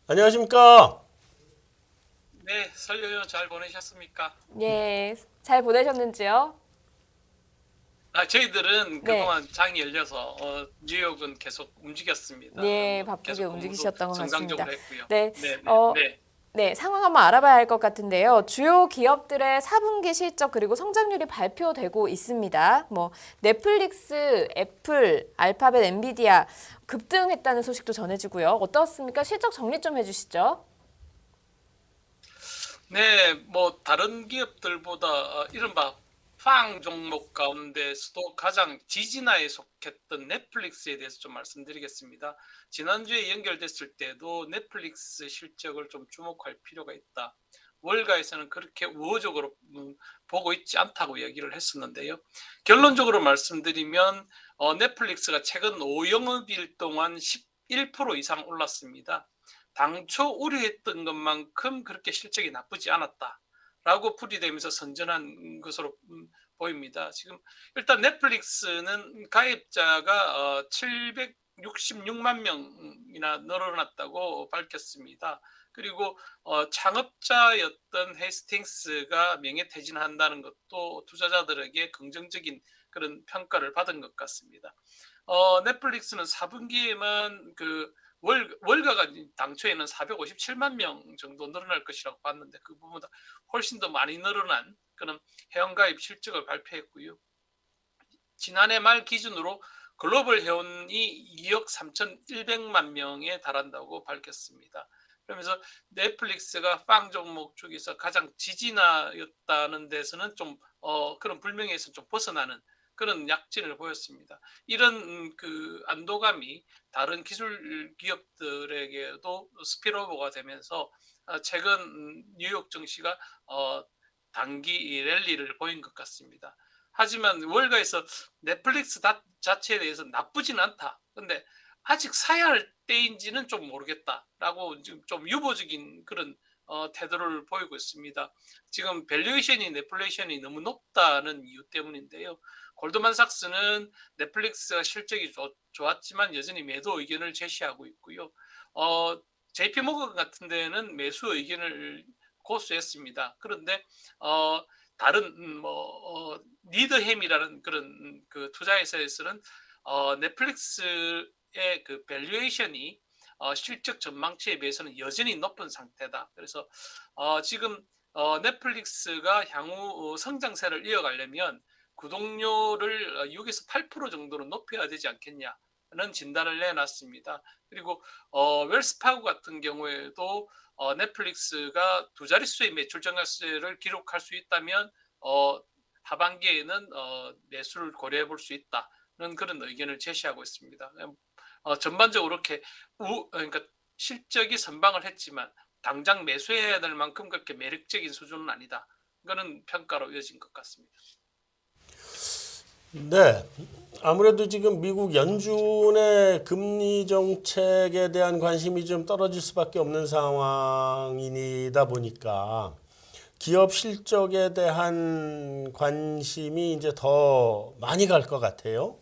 안녕하십니까? 네, 설 연휴 잘 보내셨습니까? 예, 잘 보내셨는지요? 저희들은 네, 그동안 장이 열려서 뉴욕은 계속 움직였습니다. 예, 뭐 바쁘게 계속 근무도 움직이셨던 것 같습니다. 정상적으로 했고요. 네, 네, 네, 어, 네. 네, 상황 한번 알아봐야 할 것 같은데요. 주요 기업들의 4분기 실적 그리고 성장률이 발표되고 있습니다. 뭐 넷플릭스, 애플, 알파벳, 엔비디아 급등했다는 소식도 전해지고요. 어떻습니까? 실적 정리 좀 해주시죠. 네, 뭐 다른 기업들보다 이른바 팡 종목 가운데서도 가장 지진화에 속했던 넷플릭스에 대해서 좀 말씀드리겠습니다. 지난주에 연결됐을 때도 넷플릭스 실적을 좀 주목할 필요가 있다. 월가에서는 그렇게 우호적으로 보고 있지 않다고 얘기를 했었는데요. 결론적으로 말씀드리면 넷플릭스가 최근 5영업일 동안 11% 이상 올랐습니다. 당초 우려했던 것만큼 그렇게 실적이 나쁘지 않았다라고 풀이되면서 선전한 것으로 보입니다. 지금 일단 넷플릭스는 가입자가 766만 명이나 늘어났다고 밝혔습니다. 그리고 창업자였던 헤스팅스가 명예퇴진한다는 것도 투자자들에게 긍정적인 그런 평가를 받은 것 같습니다. 넷플릭스는 4분기에만 월가가 당초에는 457만 명 정도 늘어날 것이라고 봤는데 그 부분보다 훨씬 더 많이 늘어난 그런 회원가입 실적을 발표했고요. 지난해 말 기준으로 글로벌 회원이 2억 3,100만 명에 달한다고 밝혔습니다. 그러면서 넷플릭스가 빵 종목 쪽에서 가장 지지나였다는 데서는 좀 그런 불명예에서 좀 벗어나는 그런 약진을 보였습니다. 이런 그 안도감이 다른 기술 기업들에게도 스피로버가 되면서 최근 뉴욕 증시가 단기 랠리를 보인 것 같습니다. 하지만 월가에서 넷플릭스 자체에 대해서 나쁘진 않다. 근데 아직 사야 할 때인지는 좀 모르겠다라고 지금 좀 유보적인 그런 태도를 보이고 있습니다. 지금 밸류에이션이 넷플레이션이 너무 높다는 이유 때문인데요. 골드만삭스는 넷플릭스가 실적이 좋았지만 여전히 매도 의견을 제시하고 있고요. JP 모건 같은 데는 매수 의견을 고수했습니다. 그런데 다른 니드햄이라는 그런 그 투자회사에서는 넷플릭스의 그 밸류에이션이 실적 전망치에 비해서는 여전히 높은 상태다. 그래서 지금 넷플릭스가 향후 성장세를 이어가려면 구독료를 6에서 8% 정도는 높여야 되지 않겠냐는 진단을 내놨습니다. 그리고 웰스파고 같은 경우에도 넷플릭스가 두 자릿수의 매출 증가세를 기록할 수 있다면 하반기에는 매수를 고려해 볼 수 있다는 그런 의견을 제시하고 있습니다. 전반적으로 이렇게 그러니까 실적이 선방을 했지만 당장 매수해야 될 만큼 그렇게 매력적인 수준은 아니다. 그런 평가로 이어진 것 같습니다. 네. 아무래도 지금 미국 연준의 금리 정책에 대한 관심이 좀 떨어질 수밖에 없는 상황이다 보니까 기업 실적에 대한 관심이 이제 더 많이 갈 것 같아요.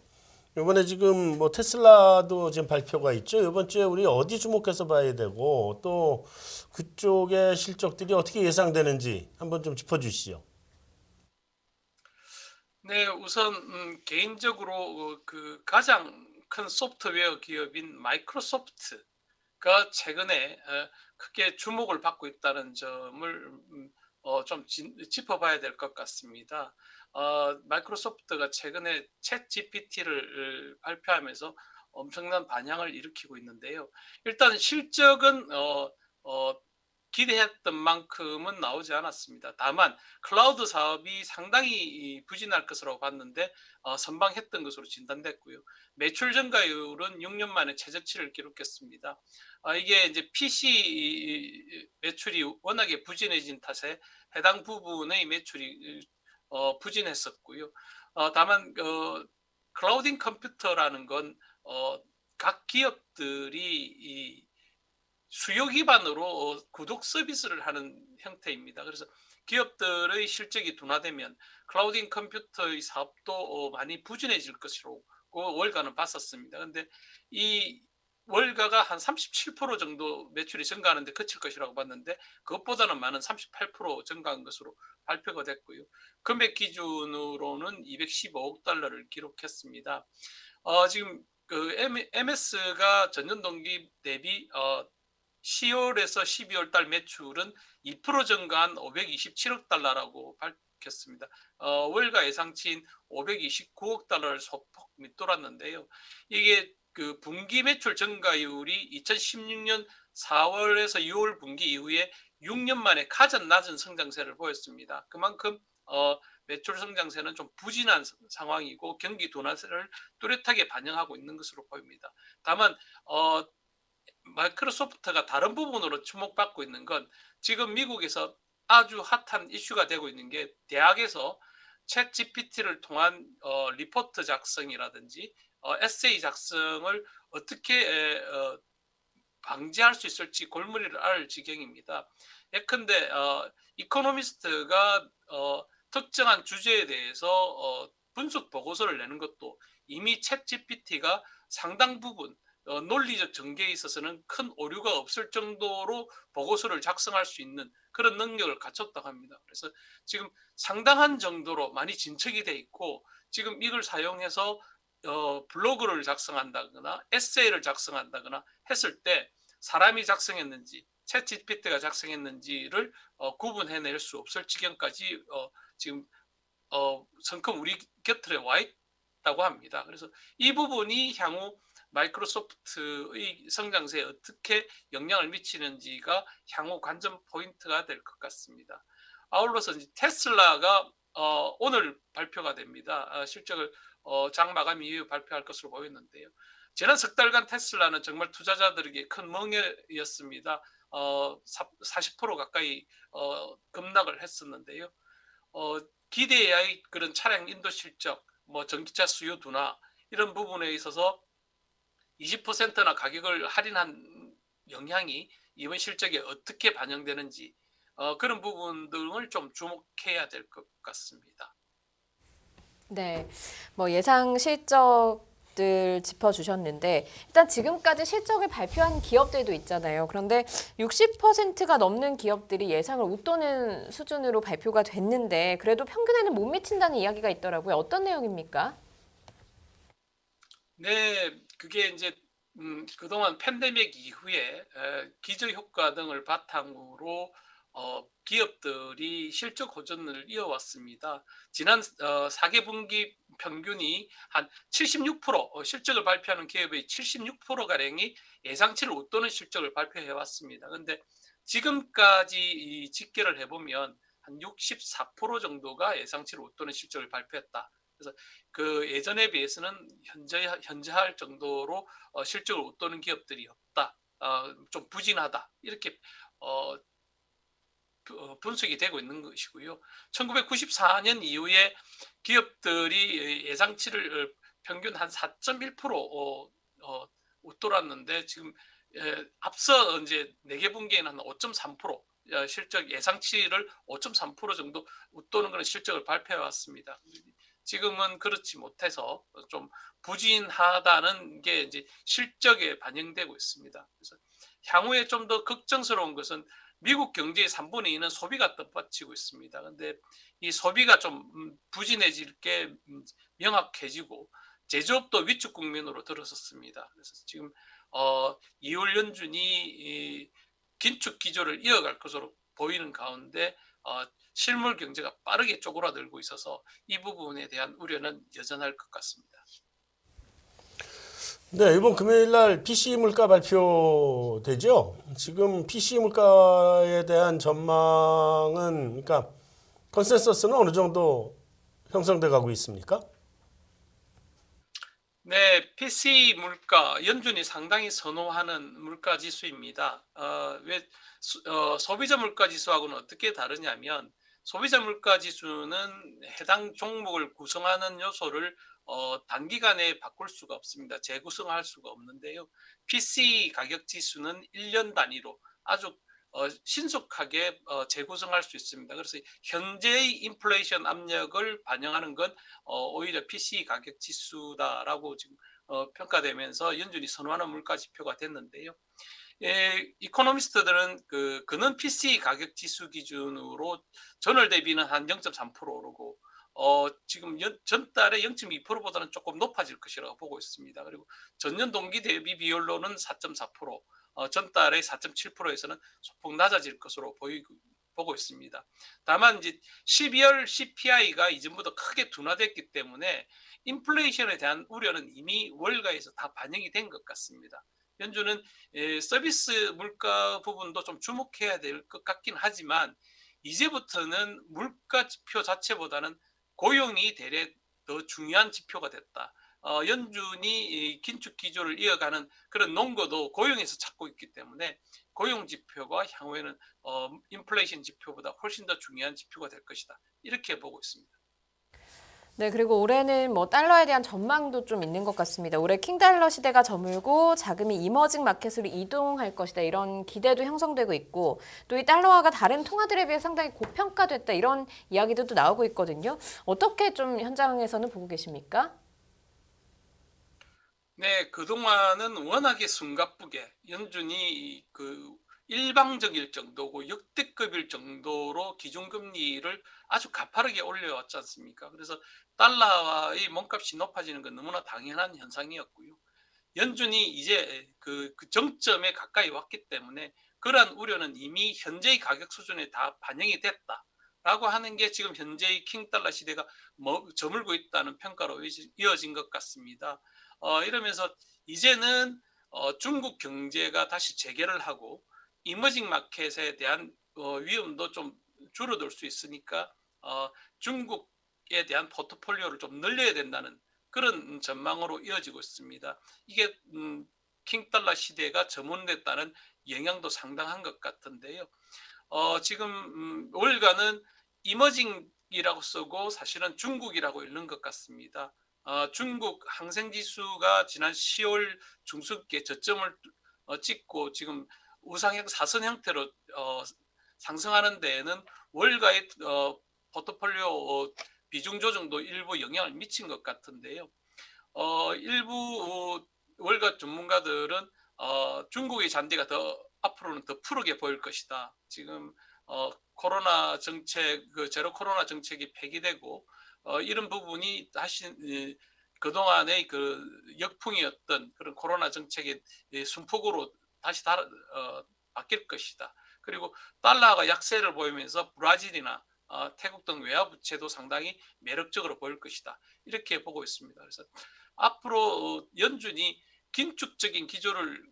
이번에 지금 뭐 테슬라도 지금 발표가 있죠. 이번 주에 우리 어디 주목해서 봐야 되고 또 그쪽의 실적들이 어떻게 예상되는지 한번 좀 짚어주시죠. 네, 우선 개인적으로 그 가장 큰 소프트웨어 기업인 마이크로소프트가 최근에 크게 주목을 받고 있다는 점을 좀 짚어봐야 될 것 같습니다. 마이크로소프트가 최근에 챗 GPT를 발표하면서 엄청난 반향을 일으키고 있는데요. 일단 실적은 어, 기대했던 만큼은 나오지 않았습니다. 다만 클라우드 사업이 상당히 부진할 것으로 봤는데 선방했던 것으로 진단됐고요. 매출 증가율은 6년 만에 최저치를 기록했습니다. 이게 이제 PC 매출이 워낙에 부진해진 탓에 해당 부분의 매출이 부진했었고요. 다만 클라우딩 컴퓨터라는 건 각 기업들이 수요 기반으로 구독 서비스를 하는 형태입니다. 그래서 기업들의 실적이 둔화되면 클라우딩 컴퓨터의 사업도 많이 부진해질 것으로 월가는 봤었습니다. 근데 이 월가가 한 37% 정도 매출이 증가하는데 그칠 것이라고 봤는데 그것보다는 많은 38% 증가한 것으로 발표가 됐고요. 금액 기준으로는 215억 달러를 기록했습니다. 지금 그 MS가 전년 동기 대비 10월에서 12월 달 매출은 2% 증가한 527억 달러라고 밝혔습니다. 월가 예상치인 529억 달러를 소폭 밑돌았는데요. 이게 그 분기 매출 증가율이 2016년 4월에서 6월 분기 이후에 6년 만에 가장 낮은 성장세를 보였습니다. 그만큼 매출 성장세는 좀 부진한 상황이고 경기 둔화세를 뚜렷하게 반영하고 있는 것으로 보입니다. 다만 마이크로소프트가 다른 부분으로 주목받고 있는 건 지금 미국에서 아주 핫한 이슈가 되고 있는 게 대학에서 챗 GPT를 통한 리포트 작성이라든지 에세이 작성을 어떻게 방지할 수 있을지 골머리를 앓을 지경입니다. 예컨대 이코노미스트가 특정한 주제에 대해서 분석 보고서를 내는 것도 이미 챗 GPT가 상당 부분 논리적 전개에 있어서는 큰 오류가 없을 정도로 보고서를 작성할 수 있는 그런 능력을 갖췄다고 합니다. 그래서 지금 상당한 정도로 많이 진척이 돼 있고 지금 이걸 사용해서 블로그를 작성한다거나 에세이를 작성한다거나 했을 때 사람이 작성했는지 챗 GPT가 작성했는지를 구분해낼 수 없을 지경까지 지금 성큼 우리 곁에 와 있다고 합니다. 그래서 이 부분이 향후 마이크로소프트의 성장세에 어떻게 영향을 미치는지가 향후 관전 포인트가 될 것 같습니다. 아울러서 테슬라가 오늘 발표가 됩니다. 실적을 장 마감 이후 발표할 것으로 보였는데요. 지난 석 달간 테슬라는 정말 투자자들에게 큰 멍해였습니다. 40% 가까이 급락을 했었는데요. 기대해야 할 그런 차량 인도 실적, 전기차 수요 둔화 이런 부분에 있어서 20%나 가격을 할인한 영향이 이번 실적에 어떻게 반영되는지 그런 부분 등을 좀 주목해야 될 것 같습니다. 네, 뭐 예상 실적들 짚어주셨는데 일단 지금까지 실적을 발표한 기업들도 있잖아요. 그런데 60%가 넘는 기업들이 예상을 웃도는 수준으로 발표가 됐는데 그래도 평균에는 못 미친다는 이야기가 있더라고요. 어떤 내용입니까? 네, 그게 이제 그동안 팬데믹 이후에 기저효과 등을 바탕으로 기업들이 실적 호전을 이어왔습니다. 지난 4개분기 평균이 한 76%, 실적을 발표하는 기업의 76%가량이 예상치를 웃도는 실적을 발표해 왔습니다. 근데 지금까지 집계를 해보면 한 64% 정도가 예상치를 웃도는 실적을 발표했다. 그래서 그 예전에 비해서는 현저할 정도로 실적을 웃도는 기업들이 없다. 좀 부진하다. 이렇게 분석이 되고 있는 것이고요. 1994년 이후에 기업들이 예상치를 평균 한 4.1% 웃돌았는데 지금 앞서 이제 4개 분기에는 한 5.3% 실적 예상치를 5.3% 정도 웃도는 그런 실적을 발표해 왔습니다. 지금은 그렇지 못해서 좀 부진하다는 게 이제 실적에 반영되고 있습니다. 그래서 향후에 좀 더 걱정스러운 것은 미국 경제의 3분의 2는 소비가 덧받치고 있습니다. 근데 이 소비가 좀 부진해질 게 명확해지고 제조업도 위축 국면으로 들어섰습니다. 그래서 지금 2월 연준이 긴축 기조를 이어갈 것으로 보이는 가운데 실물 경제가 빠르게 쪼그라들고 있어서 이 부분에 대한 우려는 여전할 것 같습니다. 네, 이번 금요일 날 PC 물가 발표되죠? 지금 PC 물가에 대한 전망은, 그러니까 컨센서스는 어느 정도 형성돼 가고 있습니까? 네, PC 물가, 연준이 상당히 선호하는 물가 지수입니다. 왜 소비자 물가 지수하고는 어떻게 다르냐면 소비자 물가 지수는 해당 종목을 구성하는 요소를 단기간에 바꿀 수가 없습니다. 재구성할 수가 없는데요. PC 가격 지수는 1년 단위로 아주 신속하게 재구성할 수 있습니다. 그래서 현재의 인플레이션 압력을 반영하는 건 오히려 PC 가격 지수다라고 지금 평가되면서 연준이 선호하는 물가 지표가 됐는데요. 이코노미스트들은 그는 PC 가격 지수 기준으로 전월 대비는 한 0.3% 오르고 지금 전달에 0.2%보다는 조금 높아질 것이라고 보고 있습니다. 그리고 전년 동기 대비 비율로는 4.4%, 전달에 4.7%에서는 소폭 낮아질 것으로 보고 있습니다. 다만 이제 12월 CPI가 이전보다 크게 둔화됐기 때문에 인플레이션에 대한 우려는 이미 월가에서 다 반영이 된 것 같습니다. 연준은 서비스 물가 부분도 좀 주목해야 될 것 같긴 하지만 이제부터는 물가 지표 자체보다는 고용이 대래 더 중요한 지표가 됐다. 연준이 긴축 기조를 이어가는 그런 논거도 고용에서 찾고 있기 때문에 고용 지표가 향후에는 인플레이션 지표보다 훨씬 더 중요한 지표가 될 것이다. 이렇게 보고 있습니다. 네, 그리고 올해는 뭐 달러에 대한 전망도 좀 있는 것 같습니다. 올해 킹달러 시대가 저물고 자금이 이머징 마켓으로 이동할 것이다. 이런 기대도 형성되고 있고 또 이 달러화가 다른 통화들에 비해 상당히 고평가됐다. 이런 이야기도 또 나오고 있거든요. 어떻게 좀 현장에서는 보고 계십니까? 네, 그동안은 워낙에 숨가쁘게 연준이 일방적일 정도고 역대급일 정도로 기준금리를 아주 가파르게 올려왔지 않습니까? 그래서 달러의 몸값이 높아지는 건 너무나 당연한 현상이었고요. 연준이 이제 그 정점에 가까이 왔기 때문에 그러한 우려는 이미 현재의 가격 수준에 다 반영이 됐다라고 하는 게 지금 현재의 킹달러 시대가 저물고 있다는 평가로 이어진 것 같습니다. 이러면서 이제는 중국 경제가 다시 재개를 하고 이머징 마켓에 대한 위험도 좀 줄어들 수 있으니까 중국에 대한 포트폴리오를 좀 늘려야 된다는 그런 전망으로 이어지고 있습니다. 이게 킹달러 시대가 점원됐다는 영향도 상당한 것 같은데요. 지금 월가는 이머징이라고 쓰고 사실은 중국이라고 읽는 것 같습니다. 중국 항생지수가 지난 10월 중순께 저점을 찍고 지금 우상형 사선 형태로 상승하는 데에는 월가의 포트폴리오 비중 조정도 일부 영향을 미친 것 같은데요. 일부 월가 전문가들은 중국의 잔디가 더 앞으로는 더 푸르게 보일 것이다. 지금 코로나 정책, 제로 코로나 정책이 폐기되고 이런 부분이 다시 그동안의 역풍이었던 그런 코로나 정책의 순폭으로 다시 바뀔 것이다. 그리고 달러가 약세를 보이면서 브라질이나 태국 등 외화 부채도 상당히 매력적으로 보일 것이다. 이렇게 보고 있습니다. 그래서 앞으로 연준이 긴축적인 기조를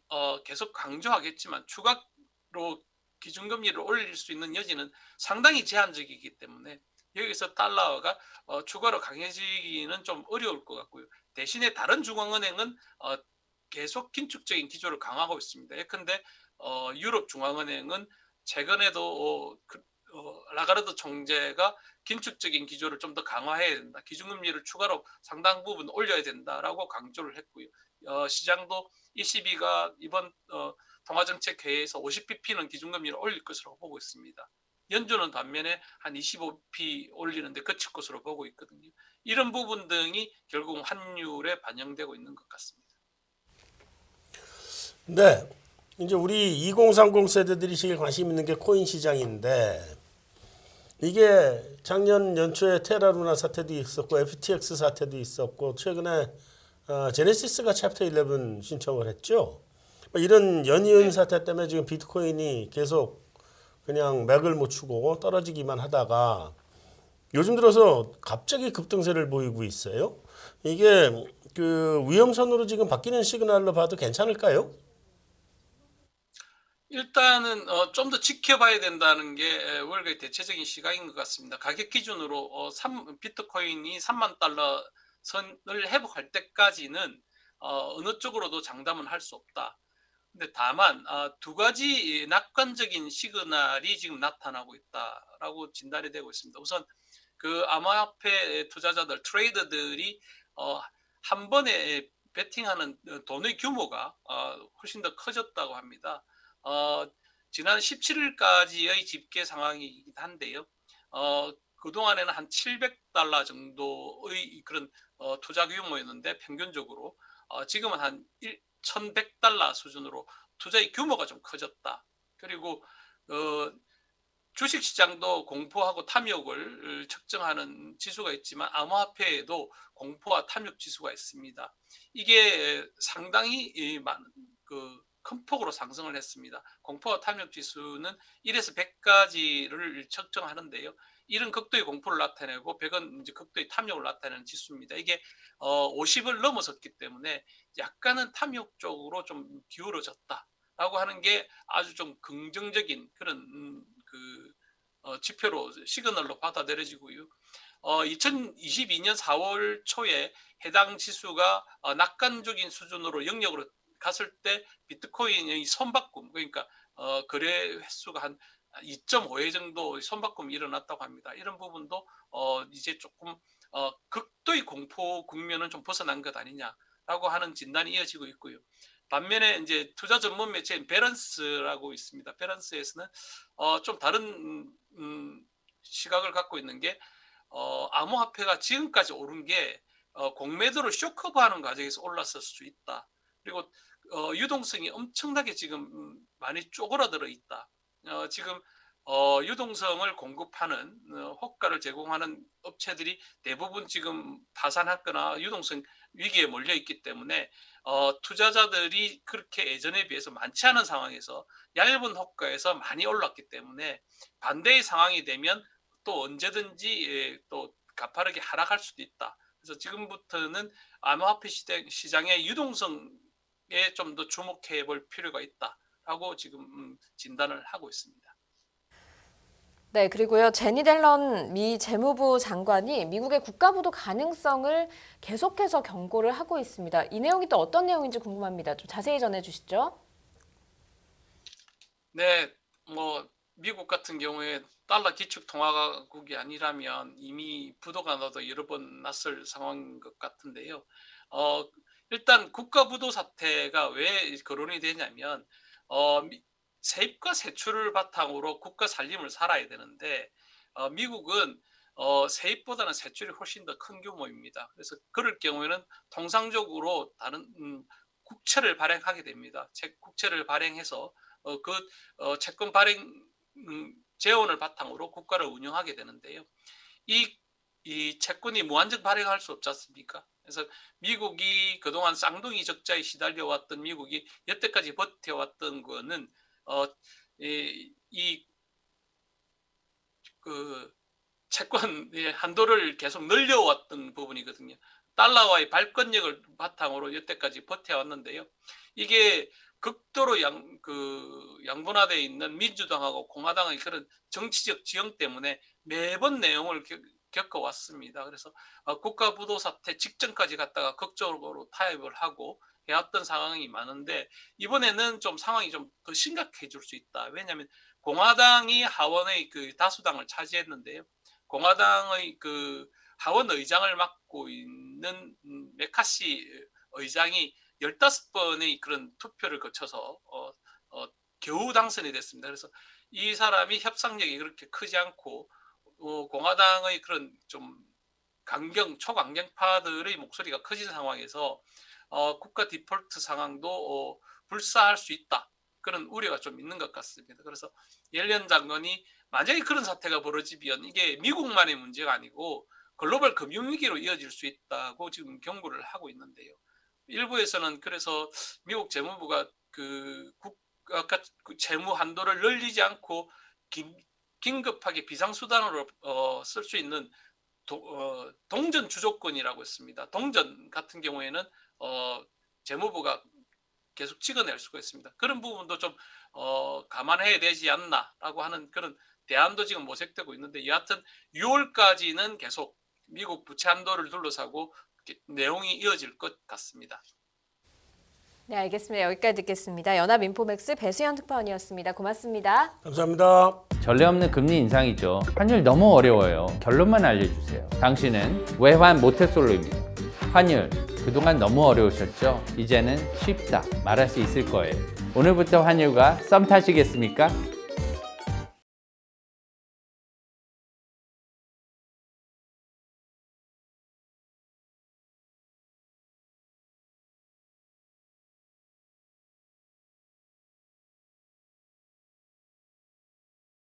계속 강조하겠지만 추가로 기준금리를 올릴 수 있는 여지는 상당히 제한적이기 때문에 여기서 달러가 추가로 강해지기는 좀 어려울 것 같고요. 대신에 다른 중앙은행은 계속 긴축적인 기조를 강화하고 있습니다. 예컨대 유럽 중앙은행은 최근에도 라가르드 총재가 긴축적인 기조를 좀 더 강화해야 된다. 기준금리를 추가로 상당 부분 올려야 된다라고 강조를 했고요. 시장도 ECB가 이번 통화정책회의에서 50bp는 기준금리를 올릴 것으로 보고 있습니다. 연준은 반면에 한 25p 올리는데 그칠 것으로 보고 있거든요. 이런 부분 등이 결국 환율에 반영되고 있는 것 같습니다. 네. 이제 우리 2030 세대들이 제일 관심 있는 게 코인 시장인데 이게 작년 연초에 테라루나 사태도 있었고 FTX 사태도 있었고 최근에 제네시스가 챕터 11 신청을 했죠. 이런 연이은 사태 때문에 지금 비트코인이 계속 그냥 맥을 못 추고 떨어지기만 하다가 요즘 들어서 갑자기 급등세를 보이고 있어요. 이게 위험선으로 지금 바뀌는 시그널로 봐도 괜찮을까요? 일단은 좀 더 지켜봐야 된다는 게 월가의 대체적인 시각인 것 같습니다. 가격 기준으로 비트코인이 3만 달러 선을 회복할 때까지는 어느 쪽으로도 장담은 할 수 없다. 근데 다만 두 가지 낙관적인 시그널이 지금 나타나고 있다라고 진단이 되고 있습니다. 우선 암호화폐 투자자들, 트레이더들이 한 번에 베팅하는 돈의 규모가 훨씬 더 커졌다고 합니다. 지난 17일까지의 집계 상황이긴 한데요. 그동안에는 한 700달러 정도의 그런 투자 규모였는데 평균적으로 지금은 한 1,100달러 수준으로 투자의 규모가 좀 커졌다. 그리고 주식시장도 공포하고 탐욕을 측정하는 지수가 있지만 암호화폐에도 공포와 탐욕 지수가 있습니다. 이게 상당히 큰 폭으로 상승을 했습니다. 공포와 탐욕 지수는 1에서 100까지를 측정하는데요. 1은 극도의 공포를 나타내고 100은 이제 극도의 탐욕을 나타내는 지수입니다. 이게 50을 넘어섰기 때문에 약간은 탐욕 쪽으로 좀 기울어졌다라고 하는 게 아주 좀 긍정적인 그런 지표로 시그널로 받아들여지고요. 2022년 4월 초에 해당 지수가 낙관적인 수준으로 영역으로 갔을 때 비트코인의 손바꿈, 그러니까 거래 횟수가 한 2.5회 정도 손바꿈이 일어났다고 합니다. 이런 부분도 이제 조금 극도의 공포 국면은 좀 벗어난 것 아니냐라고 하는 진단이 이어지고 있고요. 반면에 이제 투자 전문 매체인 베런스라고 있습니다. 베런스에서는 좀 다른 시각을 갖고 있는 게 암호화폐가 지금까지 오른 게 공매도를 쇼커버하는 과정에서 올랐을 수 있다. 그리고 유동성이 엄청나게 지금 많이 쪼그라들어 있다. 지금 유동성을 공급하는 호가를 제공하는 업체들이 대부분 지금 파산했거나 유동성 위기에 몰려 있기 때문에 투자자들이 그렇게 예전에 비해서 많지 않은 상황에서 얇은 호가에서 많이 올랐기 때문에 반대의 상황이 되면 또 언제든지 또 가파르게 하락할 수도 있다. 그래서 지금부터는 암호화폐 시장의 유동성에 좀 더 주목해 볼 필요가 있다라고 지금 진단을 하고 있습니다. 네, 그리고요. 제니 델런 미 재무부 장관이 미국의 국가부도 가능성을 계속해서 경고를 하고 있습니다. 이 내용이 또 어떤 내용인지 궁금합니다. 좀 자세히 전해 주시죠. 네, 미국 같은 경우에 달러 기축 통화국이 아니라면 이미 부도가 나도 여러 번 났을 상황인 것 같은데요. 일단 국가 부도 사태가 왜 거론이 되냐면 세입과 세출을 바탕으로 국가 살림을 살아야 되는데 미국은 세입보다는 세출이 훨씬 더 큰 규모입니다. 그래서 그럴 경우에는 통상적으로 다른 국채를 발행하게 됩니다. 국채를 발행해서 채권 발행 재원을 바탕으로 국가를 운영하게 되는데요. 이 채권이 무한정 발행할 수 없지 않습니까? 그래서 미국이 그동안 쌍둥이 적자에 시달려왔던 미국이 여태까지 버텨왔던 거는 채권의 한도를 계속 늘려왔던 부분이거든요. 달러와의 발권력을 바탕으로 여태까지 버텨왔는데요. 이게 극도로 양분화되어 있는 민주당하고 공화당의 그런 정치적 지형 때문에 매번 내용을 겪어왔습니다. 그래서 국가 부도 사태 직전까지 갔다가 극적으로 타협을 하고 해왔던 상황이 많은데 이번에는 좀 상황이 좀 더 심각해질 수 있다. 왜냐하면 공화당이 하원의 다수당을 차지했는데요. 공화당의 하원 의장을 맡고 있는 메카시 의장이 15번의 그런 투표를 거쳐서 겨우 당선이 됐습니다. 그래서 이 사람이 협상력이 그렇게 크지 않고 공화당의 그런 좀 초강경파들의 목소리가 커진 상황에서 국가 디폴트 상황도 불사할 수 있다. 그런 우려가 좀 있는 것 같습니다. 그래서 옐런 장관이 만약에 그런 사태가 벌어지면 이게 미국만의 문제가 아니고 글로벌 금융위기로 이어질 수 있다고 지금 경고를 하고 있는데요. 일부에서는 그래서 미국 재무부가 아까 재무 한도를 늘리지 않고 긴급하게 비상수단으로 쓸 수 있는 동전 주조건이라고 했습니다. 동전 같은 경우에는 재무부가 계속 찍어낼 수가 있습니다. 그런 부분도 좀 감안해야 되지 않나라고 하는 그런 대안도 지금 모색되고 있는데 여하튼 6월까지는 계속 미국 부채 한도를 둘러싸고 내용이 이어질 것 같습니다. 네, 알겠습니다. 여기까지 듣겠습니다. 연합인포맥스 배수연 특파원이었습니다. 고맙습니다. 감사합니다. 전례 없는 금리 인상이죠. 환율 너무 어려워요. 결론만 알려주세요. 당신은 외환 모태솔로입니다. 환율, 그동안 너무 어려우셨죠? 이제는 쉽다 말할 수 있을 거예요. 오늘부터 환율과 썸 타시겠습니까?